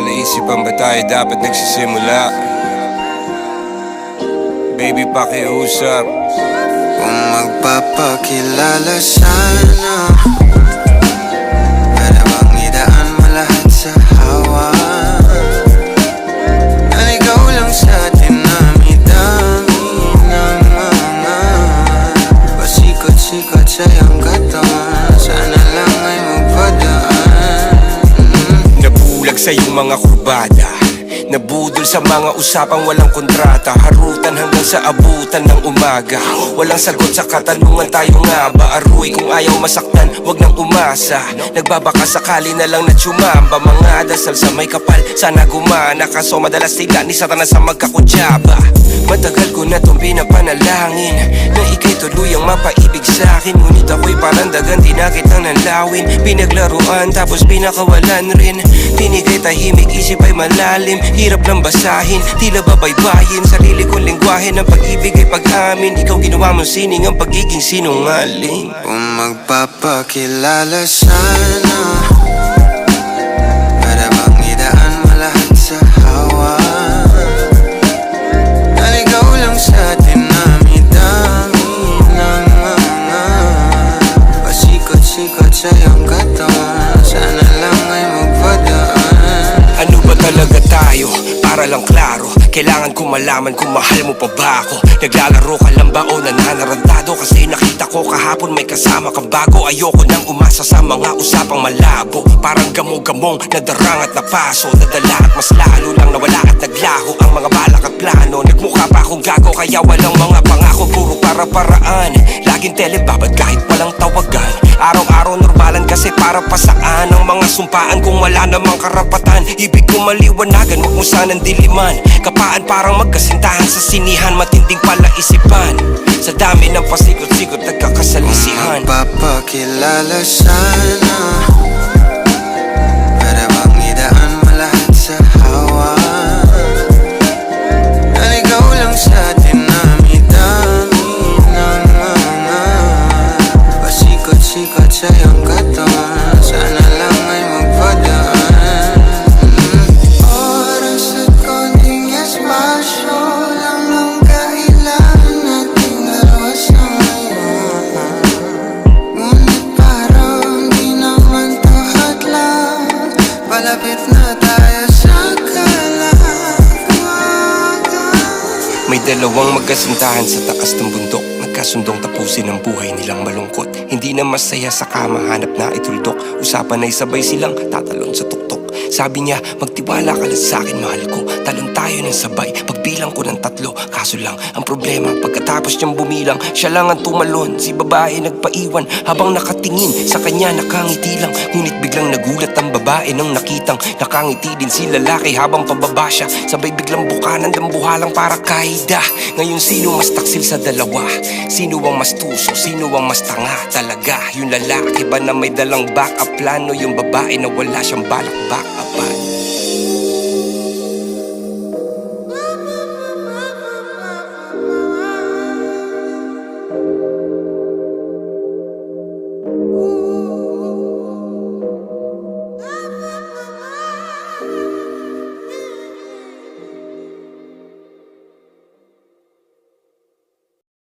naisipan ba tayo dapat nagsisimula? Baby, pakiusap. Kung magpapakilala sana, para bang idaan mo lahat sa hawa. Naligaw lang sa dinami-dami ng mga pasikot-sikot sa iyong katawan. Sana lang ay magpadaan. Nabulag sa iyong mga kurbada, nabudol sa mga usapang walang kontrata. Harutan hanggang sa abutan ng umaga. Walang sagot sa katanungan, tayo nga ba aruy? Kung ayaw masaktan, wag nang umasa. Nagbabaka sakali na lang na tsumamba. Mga dasal sa may kapal, sana gumana. Kaso madalas tila ni Satanas sa magkakudyaba. Matagal ko na itong pinapanalangin na ika'y tuluyang mapaibig sa'kin. Ngunit ako'y parang dagan, di na kitang nanlawin. Pinaglaruan tapos pinakawalan rin. Tinigay tahimik, isip ay malalim. Hirap lang basahin, tila babaybayin. Sarili kong lingwahe ng pag-ibig ay pag-amin. Ikaw ginawa mong sining ang pagiging sinungaling. Kung magpapakilala sana, para bang idaan mo lahat sa hawa. Naligaw lang sa dinami-dami ng mga pasikot-sikot sa iyong katawan. Sana lang ay magpadaan. Ano ba talaga tayo? Para lang klaro, kailangan ko malaman kung mahal mo pa ba ako. Naglalaro ka lang ba o nananarantado? Kasi nakita ko kahapon may kasama kang bago. Ayoko nang umasa sa mga usapang malabo. Parang gamo-gamong nadarang at napaso. Nadala at mas lalo lang nawala at naglaho ang mga balak at plano. Nagmukha pa akong gago kaya walang mga pangako. Puro para-paraan, laging telebabad kahit walang tawagan. Araw-araw normalan kasi para pa saan ang mga sumpaan kung wala namang karapatan. Ibig ko maliwanagan, wag mo sanang diliman. Kapaan parang magkasintahan sa sinihan. Matinding palaisipan, sa dami ng pasikot-sikot nagkakasalisihan. Kung magpapakilala sana, para bang idaan mo lahat sa hawa. Naligaw lang sa dinami-dami ng mga pasikot-sikot sa iyong katawan. Sana lang ay magpadaan. Oras at konting espasyo lang ang kailangan nating dalawa sa ngayon. Ngunit parang di naman to hadlang. Palapit na tayo sa kalagawagan. May dalawang magkasintahan sa taas ng bundok. Nagkasundong tapusin ang buhay nilang malungkot. Hindi na masaya sa kama, hanap na ituldok. Usapan ay sabay silang tatalon sa tuktok. Sabi niya, magtiwala ka lang sa'kin, mahal ko. Talon tayo ng sabay, pagbilang ko ng 3. Kaso lang, ang problema, pagkatapos niyang bumilang, siya lang ang tumalon. Si babae nagpaiwan, habang nakatingin sa kanya nakangiti lang. Ngunit biglang nagulat ang babae nang nakitang nakangiti din si lalaki habang pababa siya. Sabay biglang bukanan ng buhalang para kaida. Ngayon sino mas taksil sa dalawa? Sino ang mas tuso? Sino ang mas tanga talaga? Yung lalaki ba na may dalang backup plano? Yung babae na wala siyang balak backupan?